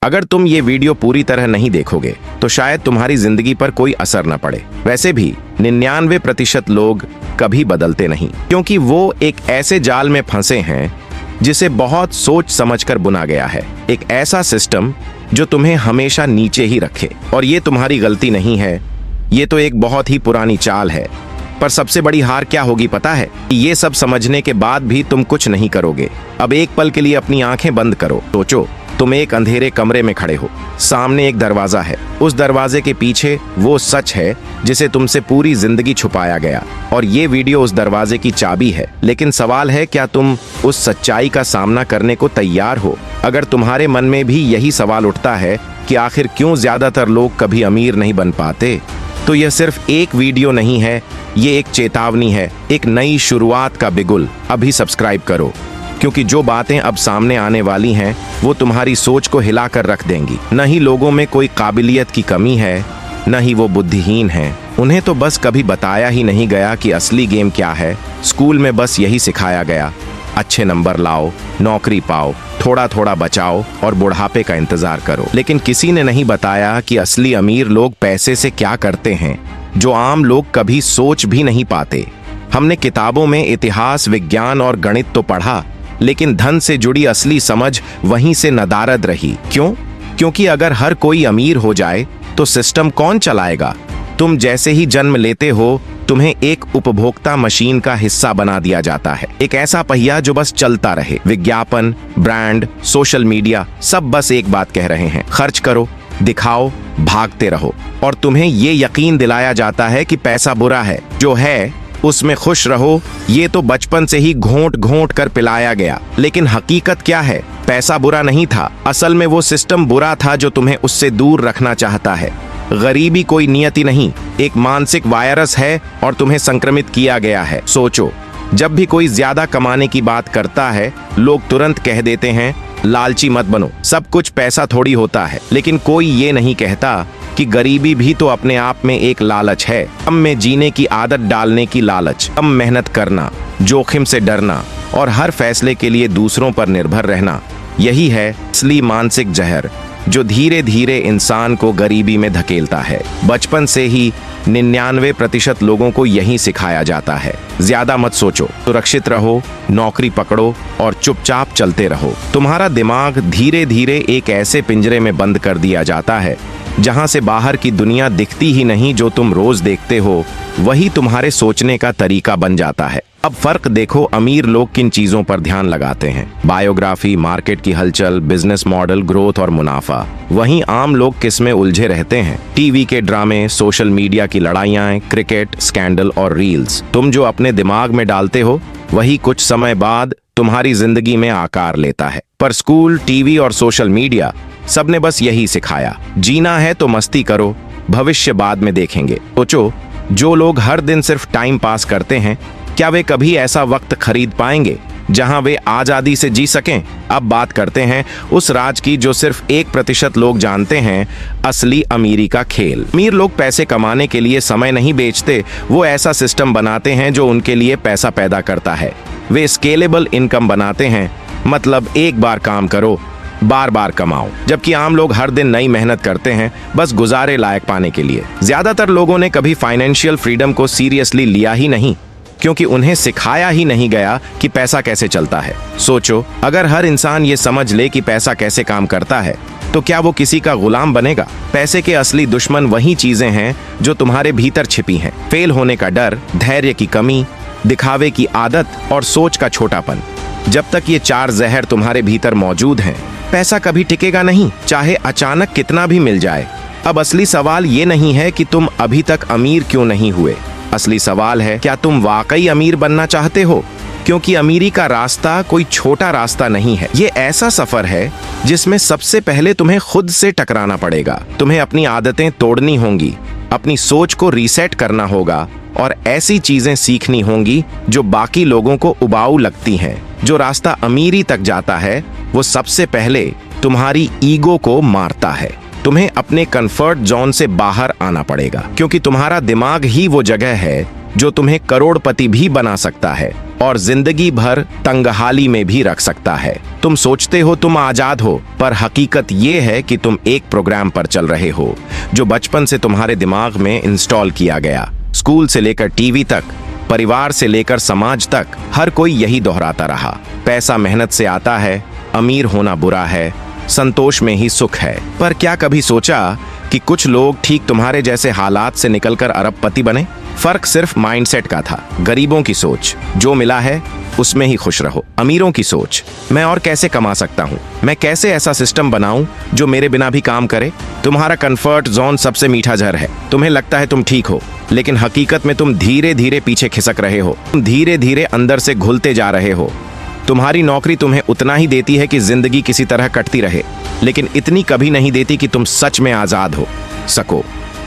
अगर तुम ये वीडियो पूरी तरह नहीं देखोगे तो शायद तुम्हारी जिंदगी पर कोई असर न पड़े। वैसे भी 99% लोग कभी बदलते नहीं, क्योंकि वो एक ऐसे जाल में फंसे हैं जिसे बहुत सोच समझकर बुना गया है। एक ऐसा सिस्टम जो तुम्हें हमेशा नीचे ही रखे। और ये तुम्हारी गलती नहीं है, ये तो एक बहुत ही पुरानी चाल है। पर सबसे बड़ी हार क्या होगी पता है? ये सब समझने के बाद भी तुम कुछ नहीं करोगे। अब एक पल के लिए अपनी आंखें बंद करो। सोचो, तुम एक अंधेरे कमरे में खड़े हो, सामने एक दरवाजा है, उस दरवाजे के पीछे वो सच है जिसे तुमसे पूरी जिंदगी छुपाया गया, और ये वीडियो उस दरवाजे की चाबी है। लेकिन सवाल है, क्या तुम उस सच्चाई का सामना करने को तैयार हो? अगर तुम्हारे मन में भी यही सवाल उठता है कि आखिर क्यों ज्यादातर लोग कभी अमीर नहीं बन पाते, तो यह सिर्फ एक वीडियो नहीं है, ये एक चेतावनी है, एक नई शुरुआत का बिगुल। अभी सब्सक्राइब करो, क्योंकि जो बातें अब सामने आने वाली हैं वो तुम्हारी सोच को हिलाकर रख देंगी। न ही लोगों में कोई काबिलियत की कमी है, न ही वो बुद्धिहीन हैं। उन्हें तो बस कभी बताया ही नहीं गया कि असली गेम क्या है। स्कूल में बस यही सिखाया गया, अच्छे नंबर लाओ, नौकरी पाओ, थोड़ा थोड़ा बचाओ और बुढ़ापे का इंतजार करो। लेकिन किसी ने नहीं बताया कि असली अमीर लोग पैसे से क्या करते हैं, जो आम लोग कभी सोच भी नहीं पाते। हमने किताबों में इतिहास, विज्ञान और गणित तो पढ़ा, लेकिन धन से जुड़ी असली समझ वहीं से नदारद रही। क्यों? क्योंकि अगर हर कोई अमीर हो जाए तो सिस्टम कौन चलाएगा? तुम जैसे ही जन्म लेते हो, तुम्हें एक उपभोक्ता मशीन का हिस्सा बना दिया जाता है। एक ऐसा पहिया जो बस चलता रहे। विज्ञापन, ब्रांड, सोशल मीडिया, सब बस एक बात कह रहे हैं, खर्च करो, दिखाओ, भागते रहो। और तुम्हें ये यकीन दिलाया जाता है कि पैसा बुरा है, जो है उसमें खुश रहो। ये तो बचपन से ही घोंट घोंट कर पिलाया गया। लेकिन हकीकत क्या है? पैसा बुरा नहीं था, असल में वो सिस्टम बुरा था जो तुम्हें उससे दूर रखना चाहता है। गरीबी कोई नियति नहीं, एक मानसिक वायरस है और तुम्हें संक्रमित किया गया है। सोचो, जब भी कोई ज्यादा कमाने की बात करता है, लोग तुरंत कह देते हैं, लालची मत बनो, सब कुछ पैसा थोड़ी होता है। लेकिन कोई ये नहीं कहता कि गरीबी भी तो अपने आप में एक लालच है। कम में जीने की आदत डालने की लालच, कम मेहनत करना, जोखिम से डरना और हर फैसले के लिए दूसरों पर निर्भर रहना, यही है असली मानसिक जहर जो धीरे धीरे इंसान को गरीबी में धकेलता है। बचपन से ही 99% लोगों को यही सिखाया जाता है, ज्यादा मत सोचो, सुरक्षित रहो, नौकरी पकड़ो और चुपचाप चलते रहो। तुम्हारा दिमाग धीरे धीरे एक ऐसे पिंजरे में बंद कर दिया जाता है जहां से बाहर की दुनिया दिखती ही नहीं। जो तुम रोज देखते हो वही तुम्हारे सोचने का तरीका बन जाता है। अब फर्क देखो, अमीर लोग किन चीजों पर ध्यान लगाते हैं? बायोग्राफी, मार्केट की हलचल, बिजनेस मॉडल, ग्रोथ और मुनाफा। वहीं आम लोग किस में उलझे रहते हैं? टीवी के ड्रामे, सोशल मीडिया की लड़ाइयाँ, क्रिकेट, स्कैंडल और रील्स। तुम जो अपने दिमाग में डालते हो वही कुछ समय बाद तुम्हारी जिंदगी में आकार लेता है। पर स्कूल, टीवी और सोशल मीडिया सबने बस यही सिखाया, जीना है तो मस्ती करो, भविष्य बाद में देखेंगे। सोचो, जो लोग हर दिन सिर्फ टाइम पास करते हैं, क्या वे कभी ऐसा वक्त खरीद पाएंगे जहां वे आजादी से जी सकें? अब बात करते हैं उस राज की जो सिर्फ 1% लोग जानते हैं, असली अमीरी का खेल। अमीर लोग पैसे कमाने के लिए समय नहीं बेचते, वो ऐसा सिस्टम बनाते हैं जो उनके लिए पैसा पैदा करता है। वे स्केलेबल इनकम बनाते हैं, मतलब एक बार काम करो, बार बार कमाओ। जबकि आम लोग हर दिन नई मेहनत करते हैं, बस गुजारे लायक पाने के लिए। ज्यादातर लोगों ने कभी फाइनेंशियल फ्रीडम को सीरियसली लिया ही नहीं, क्योंकि उन्हें सिखाया ही नहीं गया कि पैसा कैसे चलता है। सोचो, अगर हर इंसान ये समझ ले कि पैसा कैसे काम करता है, तो क्या वो किसी का गुलाम बनेगा? पैसे के असली दुश्मन वही चीजें हैं जो तुम्हारे भीतर छिपी हैं। फेल होने का डर, धैर्य की कमी, दिखावे की आदत और सोच का छोटापन। जब तक ये 4 जहर तुम्हारे भीतर मौजूद हैं, पैसा कभी टिकेगा नहीं, चाहे अचानक कितना भी मिल जाए। अब असली सवाल ये नहीं है कि तुम अभी तक अमीर क्यों नहीं हुए। असली सवाल है, क्या तुम वाकई अमीर बनना चाहते हो? क्योंकि अमीरी का रास्ता कोई छोटा रास्ता नहीं है। ये ऐसा सफर है जिसमें सबसे पहले तुम्हें खुद से टकराना पड़ेगा। तुम्हें अपनी आदतें तोड़नी होंगी, अपनी सोच को रीसेट करना होगा और ऐसी चीजें सीखनी होंगी जो बाकी लोगों को उबाऊ लगती हैं। जो रास्ता अमीरी तक जाता है वो सबसे पहले तुम्हारी ईगो को मारता है। तुम्हें अपने कंफर्ट जोन से बाहर आना पड़ेगा, क्योंकि तुम्हारा दिमाग ही वो जगह है जो तुम्हें करोड़पति भी बना सकता है और जिंदगी भर तंगहाली में भी रख सकता है। तुम सोचते हो तुम आजाद हो, पर हकीकत ये है कि तुम एक प्रोग्राम पर चल रहे हो जो बचपन से तुम्हारे दिमाग में इंस्टॉल किया गया। स्कूल से लेकर टीवी तक, परिवार से लेकर समाज तक, हर कोई यही दोहराता रहा। पैसा मेहनत से आता है, अमीर होना बुरा है, संतोष में ही सुख है। पर क्या कभी सोचा कि कुछ लोग ठीक तुम्हारे जैसे हालात से निकलकर अरबपति बने? फर्क सिर्फ माइंडसेट का था। गरीबों की सोच, जो मिला है उसमें ही खुश रहो। अमीरों की सोच, मैं और कैसे कमा सकता हूँ, मैं कैसे ऐसा सिस्टम बनाऊं जो मेरे बिना भी काम करे। तुम्हारा कंफर्ट जोन सबसे मीठा जहर है। तुम्हें लगता है तुम ठीक हो, लेकिन हकीकत में तुम धीरे धीरे पीछे खिसक रहे हो। तुम धीरे धीरे अंदर से घुलते जा रहे हो। तुम्हारी नौकरी तुम्हें उतना ही देती है कि जिंदगी किसी तरह कटती रहे, लेकिन इतनी कभी नहीं देती कि तुम सच में आजाद हो सको।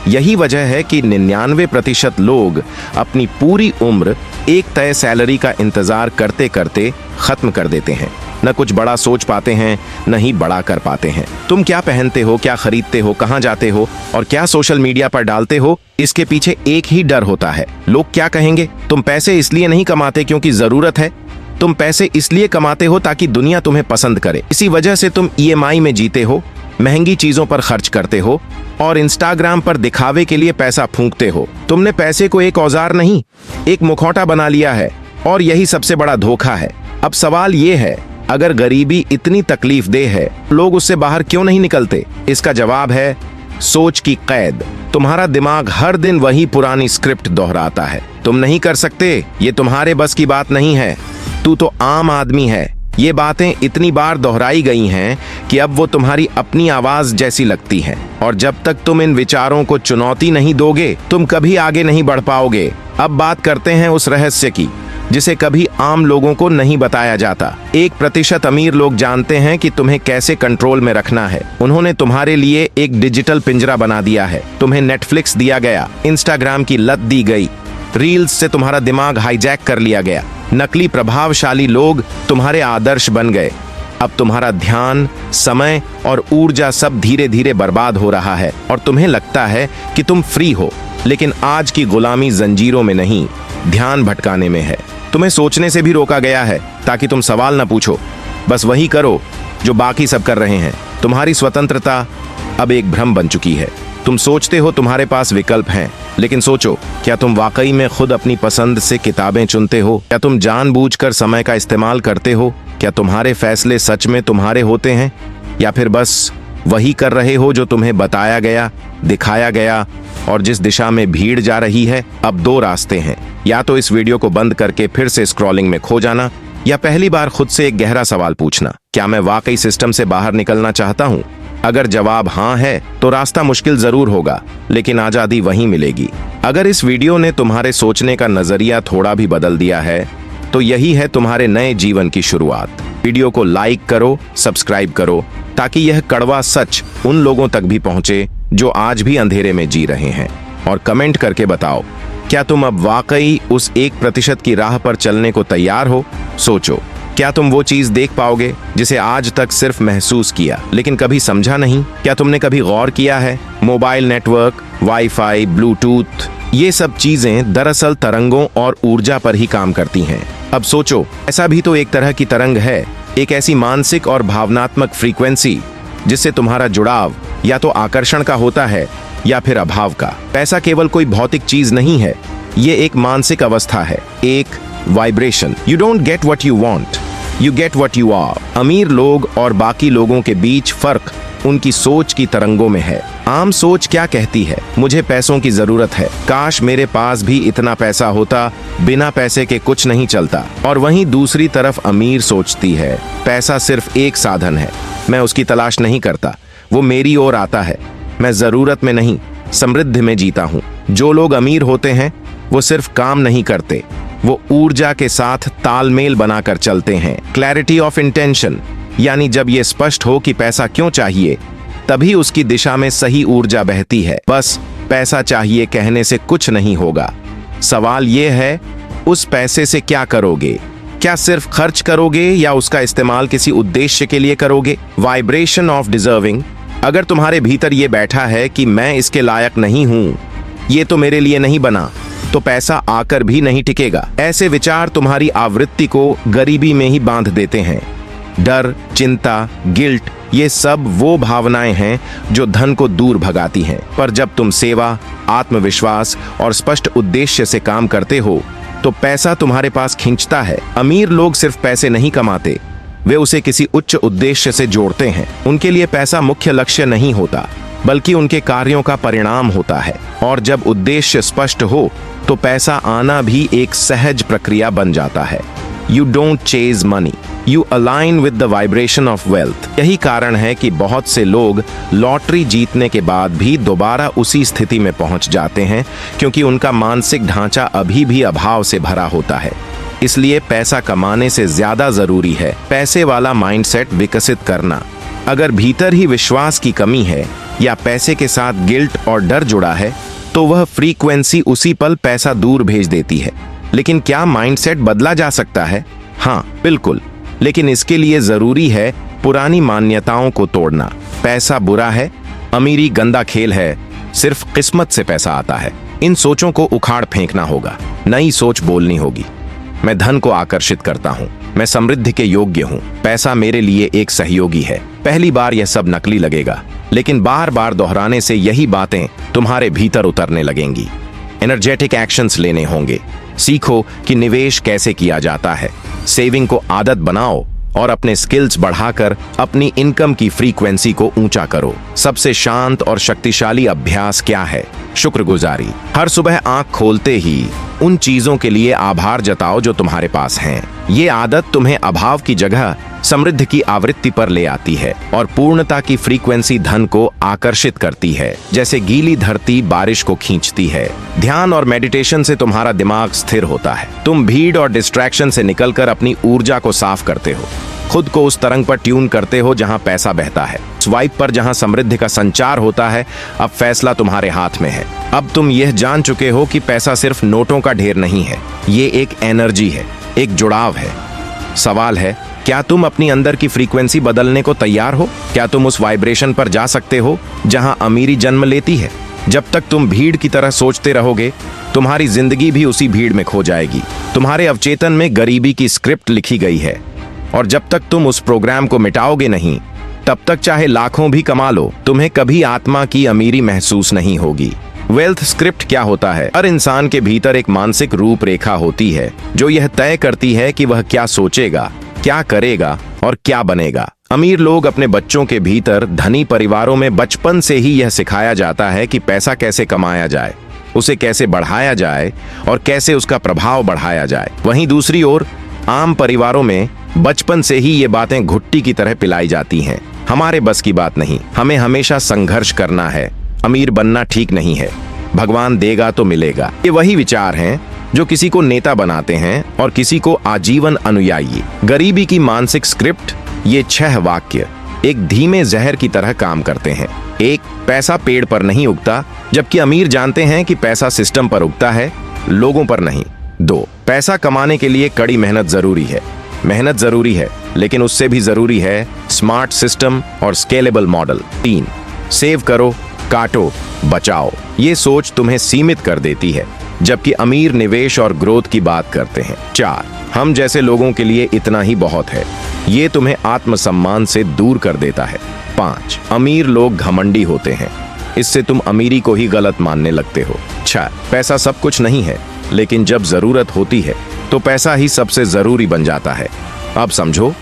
यही वजह है कि 99% लोग अपनी पूरी उम्र एक तय सैलरी का इंतजार करते करते खत्म कर देते हैं। न कुछ बड़ा सोच पाते हैं, न ही बड़ा कर पाते हैं। तुम क्या पहनते हो, क्या खरीदते हो, कहाँ जाते हो और क्या सोशल मीडिया पर डालते हो, इसके पीछे एक ही डर होता है, लोग क्या कहेंगे। तुम पैसे इसलिए नहीं कमाते क्योंकि जरूरत है, तुम पैसे इसलिए कमाते हो ताकि दुनिया तुम्हें पसंद करे। इसी वजह से तुम EMI में जीते हो, महंगी चीजों पर खर्च करते हो और इंस्टाग्राम पर दिखावे के लिए पैसा फूंकते हो। तुमने पैसे को एक औजार नहीं, एक मुखौटा बना लिया है और यही सबसे बड़ा धोखा है। अब सवाल ये है, अगर गरीबी इतनी तकलीफ दे है, लोग उससे बाहर क्यों नहीं निकलते? इसका जवाब है सोच की कैद। तुम्हारा दिमाग हर दिन वही पुरानी स्क्रिप्ट दोहराता है। तुम नहीं कर सकते, ये तुम्हारे बस की बात नहीं है, तू तो आम आदमी है। ये बातें इतनी बार दोहराई गई हैं कि अब वो तुम्हारी अपनी आवाज जैसी लगती हैं। और जब तक तुम इन विचारों को चुनौती नहीं दोगे, तुम कभी आगे नहीं बढ़ पाओगे। अब बात करते हैं उस रहस्य की जिसे कभी आम लोगों को नहीं बताया जाता। 1% अमीर लोग जानते हैं कि तुम्हें कैसे कंट्रोल में रखना है। उन्होंने तुम्हारे लिए एक डिजिटल पिंजरा बना दिया है। तुम्हें नेटफ्लिक्स दिया गया, इंस्टाग्राम की लत दी गई, रील्स से तुम्हारा दिमाग हाईजैक कर लिया गया, नकली प्रभावशाली लोग तुम्हारे आदर्श बन गए। अब तुम्हारा ध्यान, समय और ऊर्जा सब धीरे धीरे बर्बाद हो रहा है और तुम्हें लगता है कि तुम फ्री हो, लेकिन आज की गुलामी जंजीरों में नहीं, ध्यान भटकाने में है। तुम्हें सोचने से भी रोका गया है ताकि तुम सवाल न पूछो, बस वही करो जो बाकी सब कर रहे हैं। तुम्हारी स्वतंत्रता अब एक भ्रम बन चुकी है। तुम सोचते हो तुम्हारे पास विकल्प हैं, लेकिन सोचो, क्या तुम वाकई में खुद अपनी पसंद से किताबें चुनते हो? क्या तुम जानबूझकर समय का इस्तेमाल करते हो? क्या तुम्हारे फैसले सच में तुम्हारे होते हैं, या फिर बस वही कर रहे हो जो तुम्हें बताया गया, दिखाया गया और जिस दिशा में भीड़ जा रही है? अब 2 रास्ते हैं, या तो इस वीडियो को बंद करके फिर से स्क्रॉलिंग में खो जाना, या पहली बार खुद से एक गहरा सवाल पूछना, क्या मैं वाकई सिस्टम से बाहर निकलना चाहता हूँ? अगर जवाब हाँ है तो रास्ता मुश्किल जरूर होगा, लेकिन आजादी वहीं मिलेगी। अगर इस वीडियो ने तुम्हारे सोचने का नजरिया थोड़ा भी बदल दिया है, तो यही है तुम्हारे नए जीवन की शुरुआत। वीडियो को लाइक करो, सब्सक्राइब करो, ताकि यह कड़वा सच उन लोगों तक भी पहुंचे जो आज भी अंधेरे में जी रहे हैं। और कमेंट करके बताओ, क्या तुम अब वाकई उस 1% की राह पर चलने को तैयार हो? सोचो, क्या तुम वो चीज देख पाओगे जिसे आज तक सिर्फ महसूस किया लेकिन कभी समझा नहीं? क्या तुमने कभी गौर किया है, मोबाइल नेटवर्क, वाईफाई, ब्लूटूथ, ये सब चीजें दरअसल तरंगों और ऊर्जा पर ही काम करती हैं। अब सोचो, ऐसा भी तो एक तरह की तरंग है, एक ऐसी मानसिक और भावनात्मक फ्रीक्वेंसी जिससे तुम्हारा जुड़ाव या तो आकर्षण का होता है या फिर अभाव का। पैसा केवल कोई भौतिक चीज नहीं है, ये एक मानसिक अवस्था है, एक vibration. You don't get what you want, you get what you are. अमीर लोग और बाकी लोगों के बीच फर्क उनकी सोच की तरंगों में है। आम सोच क्या कहती है? मुझे पैसों की जरूरत है, काश मेरे पास भी इतना पैसा होता, बिना पैसे के कुछ नहीं चलता। और वहीं दूसरी तरफ अमीर सोचती है, पैसा सिर्फ एक साधन है, मैं उसकी तलाश नहीं करता, वो मेरी ओर आता है, मैं जरूरत में नहीं, समृद्धि में जीता हूँ। जो लोग अमीर होते हैं वो सिर्फ काम नहीं करते, वो ऊर्जा के साथ तालमेल बनाकर चलते हैं। क्लैरिटी ऑफ इंटेंशन, यानी जब ये स्पष्ट हो कि पैसा क्यों चाहिए, तभी उसकी दिशा में सही ऊर्जा बहती है। बस पैसा चाहिए कहने से कुछ नहीं होगा। सवाल ये है, उस पैसे से क्या करोगे? क्या सिर्फ खर्च करोगे या उसका इस्तेमाल किसी उद्देश्य के लिए करोगे? वाइब्रेशन ऑफ डिजर्विंग, अगर तुम्हारे भीतर ये बैठा है कि मैं इसके लायक नहीं हूं, ये तो मेरे लिए नहीं बना, तो पैसा आकर भी नहीं टिकेगा। ऐसे विचार तुम्हारी आवृत्ति को गरीबी में ही बांध देते हैं। डर, चिंता, गिल्ट, ये सब वो भावनाएं हैं जो धन को दूर भगाती हैं। पर जब तुम सेवा, आत्मविश्वास और स्पष्ट उद्देश्य से काम करते हो तो पैसा तुम्हारे पास खींचता है। अमीर लोग सिर्फ पैसे नहीं कमाते, वे उसे किसी उच्च उद्देश्य से जोड़ते हैं। उनके लिए पैसा मुख्य लक्ष्य नहीं होता, बल्कि उनके कार्यों का परिणाम होता है। और जब उद्देश्य स्पष्ट हो तो पैसा आना भी एक सहज प्रक्रिया बन जाता है। You don't chase money, you align with the vibration of wealth। यही कारण है कि बहुत से लोग लॉटरी जीतने के बाद भी दोबारा उसी स्थिति में पहुंच जाते हैं, क्योंकि उनका मानसिक ढांचा अभी भी अभाव से भरा होता है। इसलिए पैसा कमाने से ज्यादा जरूरी है पैसे वाला माइंडसेट विकसित करना। अगर भीतर ही विश्वास की कमी है या पैसे के साथ गिल्ट और डर जुड़ा है, तो वह फ्रीक्वेंसी उसी पल पैसा दूर भेज देती है। लेकिन क्या माइंडसेट बदला जा सकता है? हाँ, बिल्कुल, लेकिन इसके लिए जरूरी है पुरानी मान्यताओं को तोड़ना। पैसा बुरा है, अमीरी गंदा खेल है, सिर्फ किस्मत से पैसा आता है। इन सोचों को उखाड़ फेंकना होगा, नई सोच बोलनी होगी। मैं धन को आकर्षित करता हूँ, मैं समृद्धि के योग्य हूँ, पैसा मेरे लिए एक सहयोगी है। पहली बार यह सब नकली लगेगा, लेकिन बार बार दोहराने से यही बातें तुम्हारे भीतर उतरने लगेंगी। एनर्जेटिक एक्शंस लेने होंगे। सीखो कि निवेश कैसे किया जाता है, सेविंग को आदत बनाओ और अपने स्किल्स बढ़ाकर अपनी इनकम की फ्रीक्वेंसी को ऊंचा करो। सबसे शांत और शक्तिशाली अभ्यास क्या है? शुक्रगुजारी। हर सुबह आंख खोलते ही उन चीजों के लिए आभार जताओ जो तुम्हारे पास हैं। ये आदत तुम्हें अभाव की जगह समृद्धि की आवृत्ति पर ले आती है और पूर्णता की फ्रीक्वेंसी धन को आकर्षित करती है, जैसे गीली धरती बारिश को खींचती है। ध्यान और मेडिटेशन से तुम्हारा दिमाग स्थिर होता है। तुम भीड़ और डिस्ट्रैक्शन से निकलकर अपनी ऊर्जा को साफ करते हो, खुद को उस तरंग पर ट्यून करते हो जहां पैसा बहता है, स्वाइप पर जहां समृद्धि का संचार होता है। अब फैसला तुम्हारे हाथ में है। अब तुम यह जान चुके हो कि पैसा सिर्फ नोटों का ढेर नहीं है, ये एक एनर्जी है, एक जुड़ाव है। सवाल है, क्या तुम अपनी अंदर की फ्रीक्वेंसी बदलने को तैयार हो? क्या तुम उस वाइब्रेशन पर जा सकते हो जहां अमीरी जन्म लेती है? जब तक तुम भीड़ की तरह सोचते रहोगे, तुम्हारी जिंदगी भी उसी भीड़ में खो जाएगी। तुम्हारे अवचेतन में गरीबी की स्क्रिप्ट लिखी गई है, और जब तक तुम उस प्रोग्राम को मिटाओगे नहीं, तब तक चाहे लाखों भी कमा लो, तुम्हें कभी आत्मा की अमीरी महसूस नहीं होगी। वेल्थ स्क्रिप्ट क्या होता है? हर इंसान के भीतर एक मानसिक रूपरेखा होती है जो यह तय करती है कि वह क्या सोचेगा, क्या करेगा और क्या बनेगा। अमीर लोग अपने बच्चों के भीतर, धनी परिवारों में बचपन से ही यह सिखाया जाता है कि पैसा कैसे कमाया जाए, उसे कैसे बढ़ाया जाए और कैसे उसका प्रभाव बढ़ाया जाए। वहीं दूसरी ओर आम परिवारों में बचपन से ही ये बातें घुट्टी की तरह पिलाई जाती हैं। हमारे बस की बात नहीं, हमें हमेशा संघर्ष करना है, अमीर बनना ठीक नहीं है, भगवान देगा तो मिलेगा। ये वही विचार हैं जो किसी को नेता बनाते हैं और किसी को आजीवन अनुयायी। गरीबी की मानसिक स्क्रिप्ट, ये 6 वाक्य एक धीमे जहर की तरह काम करते हैं। 1, पैसा पेड़ पर नहीं उगता, जबकि अमीर जानते हैं कि पैसा सिस्टम पर उगता है, लोगों पर नहीं। 2, पैसा कमाने के लिए कड़ी मेहनत जरूरी है। मेहनत जरूरी है, लेकिन उससे भी जरूरी है स्मार्ट सिस्टम और स्केलेबल मॉडल। 3, सेव करो, काटो, बचाओ। ये सोच तुम्हें सीमित कर देती है, जबकि अमीर निवेश और ग्रोथ की बात करते हैं। 4, हम जैसे लोगों के लिए इतना ही बहुत है। ये तुम्हें आत्मसम्मान से दूर कर देता है। 5, अमीर लोग घमंडी होते हैं, इससे तुम अमीरी को ही गलत मानने लगते हो। 6, पैसा सब कुछ नहीं है, लेकिन जब जरूरत होती है तो पैसा ही सबसे जरूरी बन जाता है। अब समझो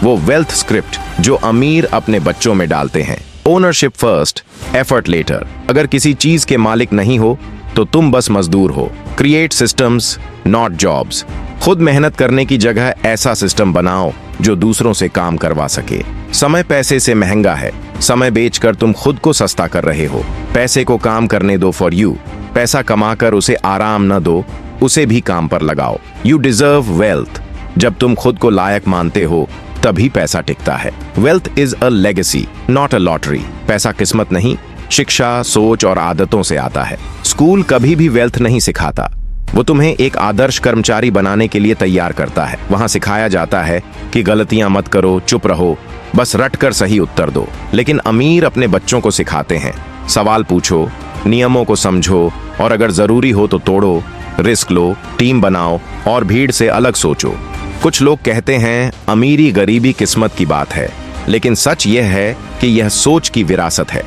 वो वेल्थ स्क्रिप्ट जो अमीर अपने बच्चों में डालते हैं। Ownership first, effort later. अगर किसी चीज के मालिक नहीं हो तो तुम बस मजदूर हो। Create systems, not jobs. खुद मेहनत करने की जगह ऐसा सिस्टम बनाओ जो दूसरों से काम करवा सके। समय पैसे से महंगा है, समय बेचकर तुम खुद को सस्ता कर रहे हो। पैसे को काम करने दो फॉर यू। पैसा कमाकर उसे आराम न दो, उसे भी काम पर लगाओ। You deserve wealth. जब तुम खुद को लायक मानते हो तभी पैसा टिकता है। Wealth is a legacy, not a lottery. पैसा किस्मत नहीं, शिक्षा, सोच और आदतों से आता है। स्कूल कभी भी वेल्थ नहीं सिखाता, वो तुम्हें एक आदर्श कर्मचारी बनाने के लिए तैयार करता है। वहां सिखाया जाता है कि गलतियां मत करो, चुप रहो, बस रट कर सही उत्तर दो। लेकिन अमीर अपने बच्चों को सिखाते हैं, सवाल पूछो, नियमों को समझो और अगर जरूरी हो तो तोड़ो, रिस्क लो, टीम बनाओ और भीड़ से अलग सोचो। कुछ लोग कहते हैं अमीरी गरीबी किस्मत की बात है, लेकिन सच यह है कि यह सोच की विरासत है।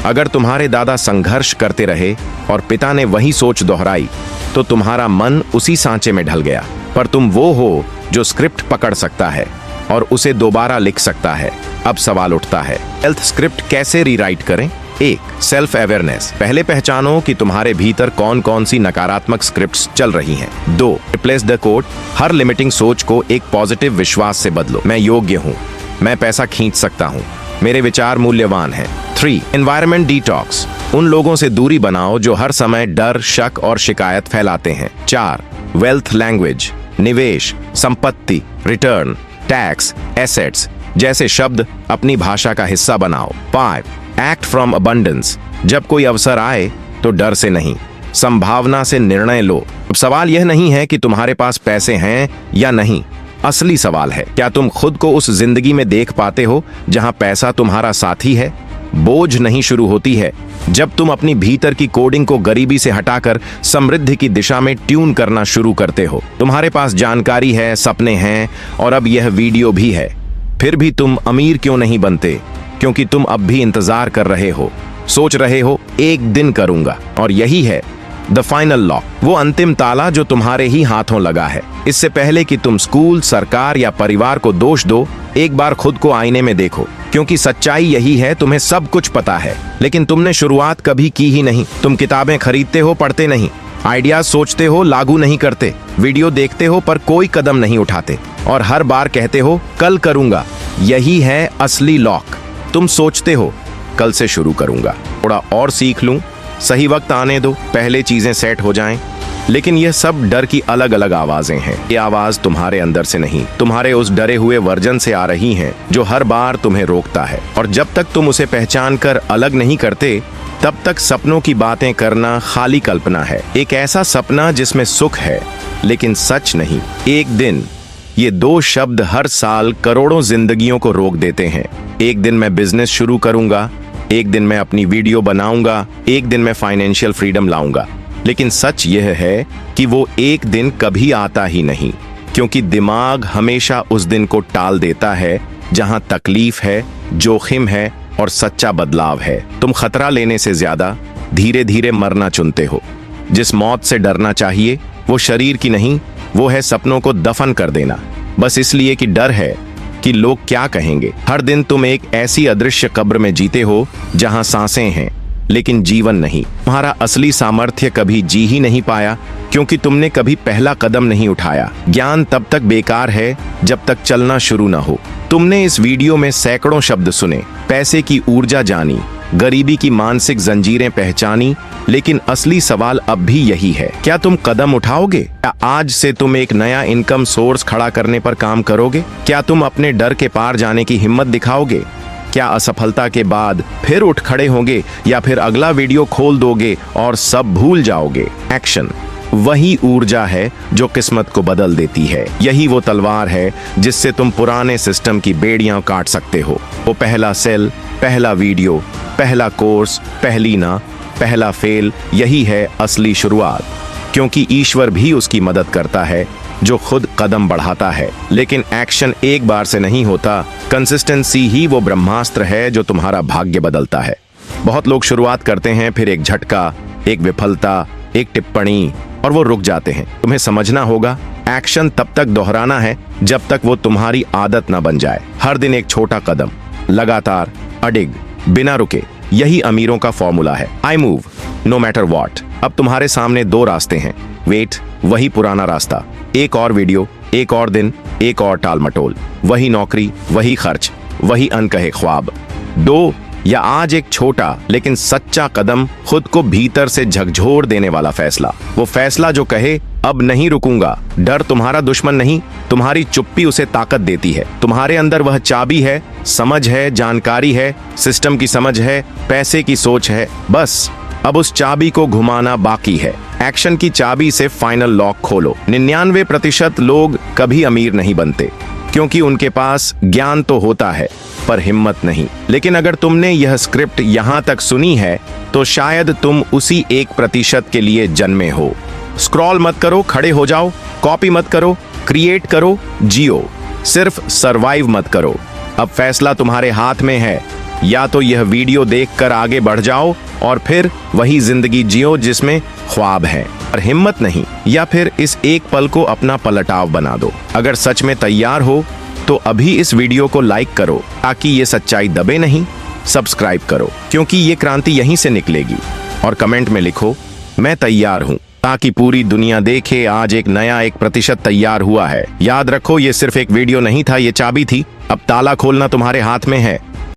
अगर तुम्हारे दादा संघर्ष करते रहे और पिता ने वही सोच दोहराई तो तुम्हारा मन उसी सांचे में ढल गया। पर तुम वो हो जो स्क्रिप्ट पकड़ सकता है और उसे दोबारा लिख सकता है। अब सवाल उठता है, हेल्थ स्क्रिप्ट कैसे रीराइट करें? 1. Self awareness. पहले पहचानो कि तुम्हारे भीतर कौन कौन सी नकारात्मक स्क्रिप्ट्स चल रही हैं। 2. Replace the quote. हर लिमिटिंग सोच को एक पॉजिटिव विश्वास से बदलो। मैं योग्य हूँ, मैं पैसा खींच सकता हूँ, मेरे विचार मूल्यवान हैं। 3. Environment detox. उन लोगों से दूरी बनाओ जो हर समय डर, शक और शिकायत फैलाते हैं। 4. Wealth language. निवेश, संपत्ति, रिटर्न, टैक्स, एसेट्स जैसे शब्द अपनी भाषा का हिस्सा बनाओ। 5. Act from abundance. जब कोई अवसर आए तो डर से नहीं, संभावना से निर्णय लो। अब सवाल यह नहीं है कि तुम्हारे पास पैसे हैं या नहीं, असली सवाल है क्या तुम खुद को उस जिंदगी में देख पाते हो जहां पैसा तुम्हारा साथी है, बोझ नहीं शुरू होती है जब तुम अपनी भीतर की कोडिंग को गरीबी से हटाकर समृद्धि की दिशा में ट्यून करना शुरू करते हो। तुम्हारे पास जानकारी है, सपने हैं और अब यह वीडियो भी है, फिर भी तुम अमीर क्यों नहीं बनते? क्योंकि तुम अब भी इंतजार कर रहे हो, सोच रहे हो एक दिन करूंगा। और यही है द फाइनल लॉक, वो अंतिम ताला जो तुम्हारे ही हाथों लगा है। इससे पहले कि तुम स्कूल, सरकार या परिवार को दोष दो, एक बार खुद को आईने में देखो, क्योंकि सच्चाई यही है, तुम्हें सब कुछ पता है लेकिन तुमने शुरुआत कभी की ही नहीं। तुम किताबें खरीदते हो, पढ़ते नहीं, आइडियाज सोचते हो, लागू नहीं करते, वीडियो देखते हो पर कोई कदम नहीं उठाते और हर बार कहते हो कल करूंगा। यही है असली लॉक। तुम सोचते हो कल से शुरू करूंगा, थोड़ा और सीख लूं, सही वक्त आने दो, पहले चीजें सेट हो जाएं। लेकिन यह सब डर की अलग अलग आवाजें हैं। ये आवाज तुम्हारे अंदर से नहीं, तुम्हारे उस डरे हुए वर्जन से आ रही हैं जो हर बार तुम्हें रोकता है। और जब तक तुम उसे पहचान कर अलग नहीं करते तब तक सपनों की बातें करना खाली कल्पना है। एक ऐसा सपना जिसमें सुख है लेकिन सच नहीं। एक दिन, ये दो शब्द हर साल करोड़ों जिंदगियों को रोक देते हैं। एक दिन मैं बिजनेस शुरू करूंगा, एक दिन मैं अपनी वीडियो बनाऊंगा, एक दिन मैं फाइनेंशियल फ्रीडम लाऊंगा। लेकिन सच यह है कि वो एक दिन कभी आता ही नहीं, क्योंकि दिमाग हमेशा उस दिन को टाल देता है जहां तकलीफ है, जोखिम है और सच्चा बदलाव है। तुम खतरा लेने से ज्यादा धीरे धीरे मरना चुनते हो। जिस मौत से डरना चाहिए वो शरीर की नहीं, वो है सपनों को दफन कर देना, बस इसलिए कि डर है कि लोग क्या कहेंगे। हर दिन तुम एक ऐसी अदृश्य कब्र में जीते हो जहां सांसें हैं लेकिन जीवन नहीं। तुम्हारा असली सामर्थ्य कभी जी ही नहीं पाया क्योंकि तुमने कभी पहला कदम नहीं उठाया। ज्ञान तब तक बेकार है जब तक चलना शुरू ना हो। तुमने इस वीडियो में सैकड़ों शब्द सुने, पैसे की ऊर्जा जानी, गरीबी की मानसिक जंजीरें पहचानी, लेकिन असली सवाल अब भी यही है, क्या तुम कदम उठाओगे? क्या आज से तुम एक नया इनकम सोर्स खड़ा करने पर काम करोगे? क्या तुम अपने डर के पार जाने की हिम्मत दिखाओगे? क्या असफलता के बाद फिर उठ खड़े होंगे या फिर अगला वीडियो खोल दोगे और सब भूल जाओगे? एक्शन वही ऊर्जा है जो किस्मत को बदल देती है। यही वो तलवार है जिससे तुम पुराने सिस्टम की बेड़ियां काट सकते हो। वो पहला सेल, पहला वीडियो, पहला कोर्स, पहली ना, पहला फेल, यही है असली शुरुआत। क्योंकि ईश्वर भी उसकी मदद करता है जो खुद कदम बढ़ाता है। लेकिन एक्शन एक बार से नहीं होता, कंसिस्टेंसी ही वो ब्रह्मास्त्र है जो तुम्हारा भाग्य बदलता है। बहुत लोग शुरुआत करते हैं, फिर एक झटका, एक विफलता, एक टिप्पणी और वो रुक जाते हैं। तुम्हें समझना होगा, एक्शन तब तक दोहराना है जब तक वो तुम्हारी आदत ना बन जाए। हर दिन एक छोटा कदम, लगातार, अडिग, बिना रुके, यही अमीरों का फॉर्मूला है। I move no matter what. अब तुम्हारे सामने दो रास्ते हैं, वेट, वही पुराना रास्ता, एक और वीडियो, एक और दिन, एक और टाल मटोल, वही नौकरी, वही खर्च, वही अनकहे ख्वाब। दो या आज एक छोटा लेकिन सच्चा कदम, खुद को भीतर से झकझोर देने वाला फैसला। वो फैसला जो कहे अब नहीं रुकूंगा। डर तुम्हारा दुश्मन नहीं, तुम्हारी चुप्पी उसे ताकत देती है। तुम्हारे अंदर वह चाबी है, समझ है, जानकारी है, सिस्टम की समझ है, पैसे की सोच है। बस अब उस चाबी को घुमाना बाकी है। एक्शन की चाबी से फाइनल लॉक खोलो। 99% लोग कभी अमीर नहीं बनते क्योंकि उनके पास ज्ञान तो होता है पर हिम्मत नहीं। लेकिन अगर तुमने यह स्क्रिप्ट यहाँ तक सुनी है तो शायद तुम उसी 1% के लिए जन्मे हो। स्क्रॉल मत करो, खड़े हो जाओ। कॉपी मत करो, क्रिएट करो, जियो। सिर्फ सरवाइव मत करो। अब फैसला तुम्हारे हाथ में है। या तो यह वीडियो देखकर आगे बढ़ जाओ और फिर वही जिंदगी जियो जिसमें ख्वाब है और हिम्मत नहीं, या फिर इस एक पल को अपना पलटाव बना दो। अगर सच में तैयार हो तो अभी इस वीडियो को लाइक करो ताकि ये सच्चाई दबे नहीं। सब्सक्राइब करो क्योंकि ये क्रांति यहीं से निकलेगी। और कमेंट में लिखो मैं तैयार हूँ, ताकि पूरी दुनिया देखे आज एक नया 1% तैयार हुआ है। याद रखो ये सिर्फ एक वीडियो नहीं था, ये चाबी थी। अब ताला खोलना तुम्हारे हाथ में है।